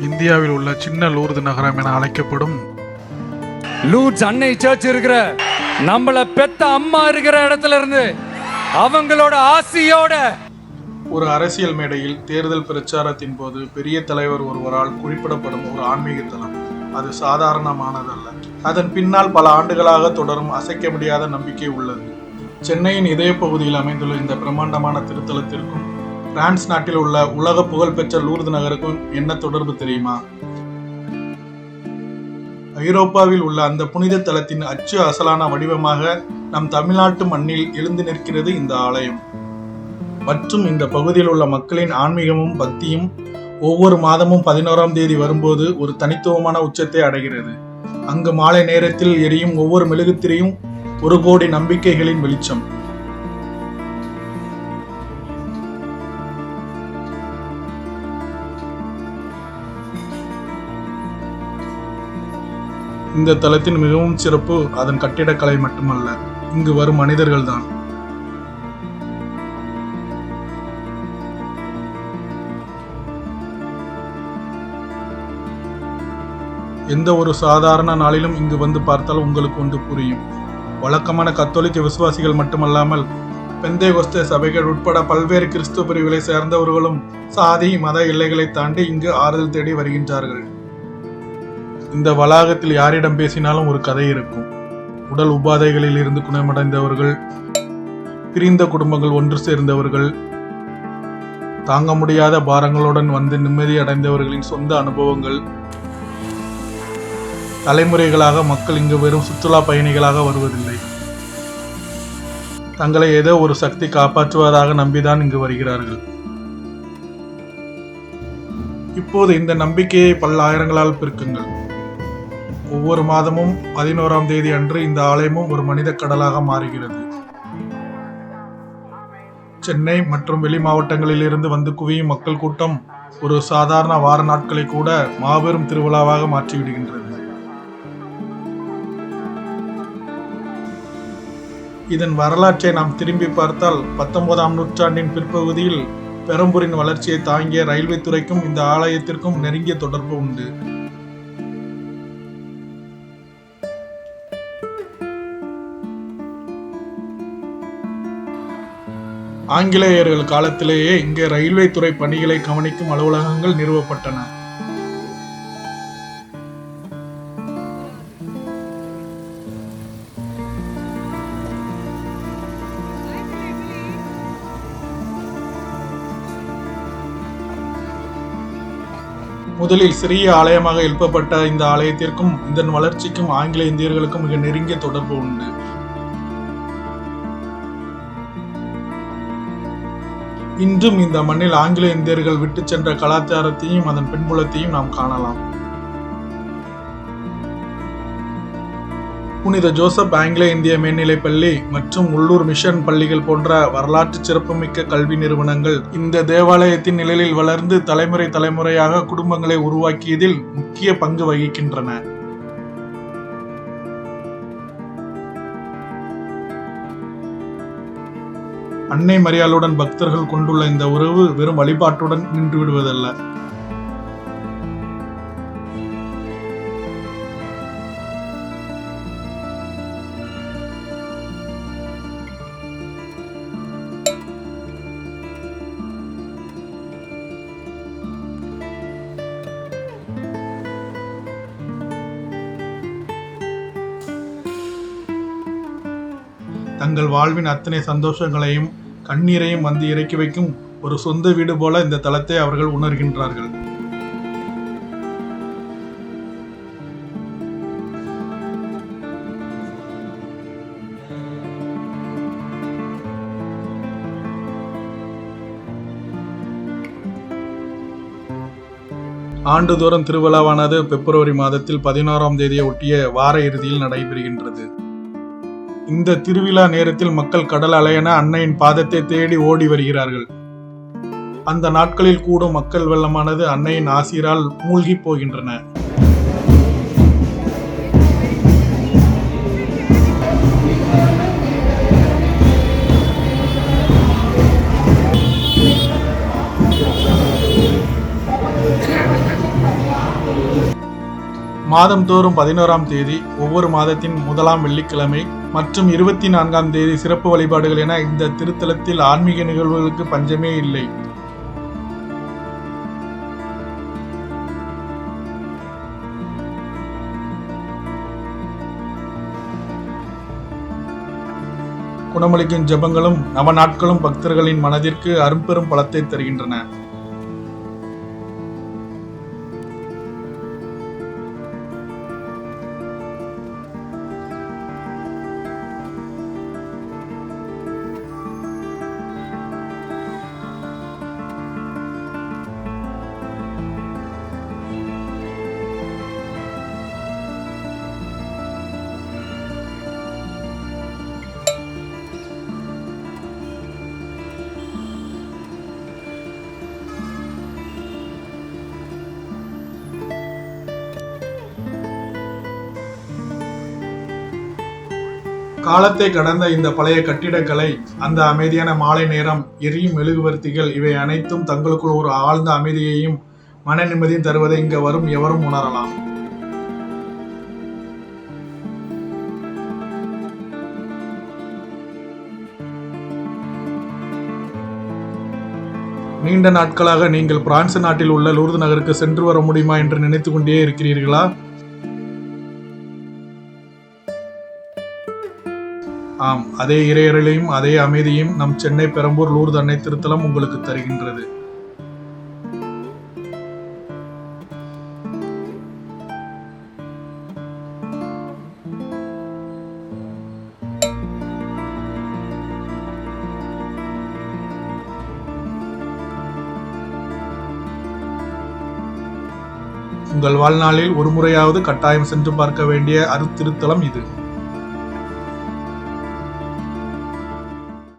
இந்தியாவில் உள்ள சின்ன லூர்து நகரம் என அழைக்கப்படும் லூர்ட்ஸ் அன்னை சர்ச் இருக்கிற நம்மள பெத்த அம்மா இருக்கிற இடத்துல இருந்து அவங்களோட ஆசியோட ஒரு அரசியல் மேடையில் தேர்தல் பிரச்சாரத்தின் போது பெரிய தலைவர் ஒருவரால் குறிப்பிடப்படும் ஒரு ஆன்மீக தலம். அது சாதாரணமானதல்ல. அதன் பின்னால் பல ஆண்டுகளாக தொடரும் அசைக்க முடியாத நம்பிக்கை உள்ளது. சென்னையின் இதய பகுதியில் அமைந்துள்ள இந்த பிரம்மாண்டமான திருத்தலத்திற்கும் பிரான்ஸ் நாட்டில் உள்ள உலக புகழ்பெற்ற லூர்து நகருக்கும் என்ன தொடர்பு தெரியுமா? ஐரோப்பாவில் உள்ள அந்த புனித தலத்தின் அச்சு அசலான வடிவமாக நம் தமிழ்நாட்டு மண்ணில் எழுந்து நிற்கிறது இந்த ஆலயம். மற்றும் இந்த பகுதியில் உள்ள மக்களின் ஆன்மீகமும் பக்தியும் ஒவ்வொரு மாதமும் 11ஆம் தேதி வரும்போது ஒரு தனித்துவமான உச்சத்தை அடைகிறது. அங்கு மாலை நேரத்தில் எரியும் ஒவ்வொரு மெழுகுத்திரையும் 1 கோடி நம்பிக்கைகளின் வெளிச்சம். இந்த தலத்தின் மிகவும் சிறப்பு அதன் கட்டிடக்கலை மட்டுமல்ல, இங்கு வரும் மனிதர்கள்தான். எந்த ஒரு சாதாரண நாளிலும் இங்கு வந்து பார்த்தால் உங்களுக்கு ஒன்று புரியும். வழக்கமான கத்தோலிக்க விசுவாசிகள் மட்டுமல்லாமல் பெந்தேகோஸ்தே சபைகள் உட்பட பல்வேறு கிறிஸ்துவ பிரிவுகளை சேர்ந்தவர்களும் சாதி மத எல்லைகளை தாண்டி இங்கு ஆறுதல் தேடி வருகின்றார்கள். இந்த வளாகத்தில் யாரிடம் பேசினாலும் ஒரு கதை இருக்கும். உடல் உபாதைகளில் இருந்து குணமடைந்தவர்கள், பிரிந்த குடும்பங்கள் ஒன்று சேர்ந்தவர்கள், தாங்க முடியாத பாரங்களுடன் வந்து நிம்மதி அடைந்தவர்களின் சொந்த அனுபவங்கள். தலைமுறைகளாக மக்கள் இங்கு வெறும் சுற்றுலா பயணிகளாக வருவதில்லை. தங்களை ஏதோ ஒரு சக்தி காப்பாற்றுவதாக நம்பிதான் இங்கு வருகிறார்கள். இப்போது இந்த நம்பிக்கையை பல்லாயிரங்களால் பெருக்குங்கள். ஒவ்வொரு மாதமும் 11ஆம் தேதி அன்று இந்த ஆலயமும் ஒரு மனித கடலாக மாறுகிறது. சென்னை மற்றும் வெளி மாவட்டங்களில் இருந்து வந்து குவியும் மக்கள் கூட்டம் ஒரு சாதாரண வார நாட்களை கூட மாபெரும் திருவிழாவாக மாற்றிவிடுகின்றது. இதன் வரலாற்றை நாம் திரும்பி பார்த்தால் 19ஆம் நூற்றாண்டின் பிற்பகுதியில் பெரம்பூரின் வளர்ச்சியை தாங்கிய ரயில்வே துறைக்கும் இந்த ஆலயத்திற்கும் நெருங்கிய தொடர்பு உண்டு. ஆங்கிலேயர்கள் காலத்திலேயே இங்கே ரயில்வே துறை பணிகளை கவனிக்கும் அலுவலகங்கள் நிறுவப்பட்டன. முதலில் சிறிய ஆலயமாக எழுப்பப்பட்ட இந்த ஆலயத்திற்கும் இதன் வளர்ச்சிக்கும் ஆங்கில இந்தியர்களுக்கும் மிக நெருங்கிய தொடர்பு உண்டு. இன்றும் இந்த மண்ணில் ஆங்கில இந்தியர்கள் விட்டு சென்ற கலாச்சாரத்தையும் அதன் பின்புலத்தையும் நாம் காணலாம். புனித ஜோசப் ஆங்கில இந்திய மேல்நிலைப் பள்ளி மற்றும் உள்ளூர் மிஷன் பள்ளிகள் போன்ற வரலாற்று சிறப்புமிக்க கல்வி நிறுவனங்கள் இந்த தேவாலயத்தின் நிழலில் வளர்ந்து தலைமுறை தலைமுறையாக குடும்பங்களை உருவாக்கியதில் முக்கிய பங்கு வகிக்கின்றன. அன்னை மரியாளுடன் பக்தர்கள் கொண்டுள்ள இந்த உறவு வெறும் வழிபாட்டுடன் நின்று விடுவதல்ல. தங்கள் வாழ்வின் அத்தனை சந்தோஷங்களையும் கண்ணீரையும் வந்து இறக்கி வைக்கும் ஒரு சொந்த வீடு போல இந்த தலத்தை அவர்கள் உணர்கின்றார்கள். ஆண்டுதோறும் திருவிழாவானது பிப்ரவரி மாதத்தில் 11ஆம் தேதியை ஒட்டிய வார இறுதியில் நடைபெறுகின்றது. இந்த திருவிழா நேரத்தில் மக்கள் கடல் அலையென அன்னையின் பாதத்தை தேடி ஓடி வருகிறார்கள். அந்த நாட்களில் கூடும் மக்கள் வெள்ளமானது அன்னையின் ஆசீரால் மூழ்கி போகின்றன. மாதந்தோறும் 11ஆம் தேதி, ஒவ்வொரு மாதத்தின் முதலாம் வெள்ளிக்கிழமை மற்றும் 24ஆம் தேதி சிறப்பு வழிபாடுகள் என இந்த திருத்தலத்தில் ஆன்மீக நிகழ்வுகளுக்கு பஞ்சமே இல்லை. குணமளிக்கும் ஜெபங்களும் நவ நாட்களும் பக்தர்களின் மனதிற்கு அரும்பெரும் பலத்தை தருகின்றன. காலத்தை கடந்த இந்த பழைய கட்டிடக்கலை, அந்த அமைதியான மாலை நேரம், எரியும் மெழுகுவர்த்திகள் இவை அனைத்தும் தங்களுக்குள் ஒரு ஆழ்ந்த அமைதியையும் மன நிம்மதியும் தருவதை இங்கு வரும் எவரும் உணரலாம். நீண்ட நாட்களாக நீங்கள் பிரான்ஸ் நாட்டில் உள்ள லூர்து நகருக்கு சென்று வர முடியுமா என்று நினைத்துக் கொண்டே இருக்கிறீர்களா? ஆம், அதே இறையருளையும் அதே அமைதியும் நம் சென்னை பெரம்பூர் லூர்து அன்னை திருத்தலம் உங்களுக்கு தருகின்றது. உங்கள் வாழ்நாளில் ஒரு முறையாவது கட்டாயம் சென்று பார்க்க வேண்டிய அருத்திருத்தலம் இது.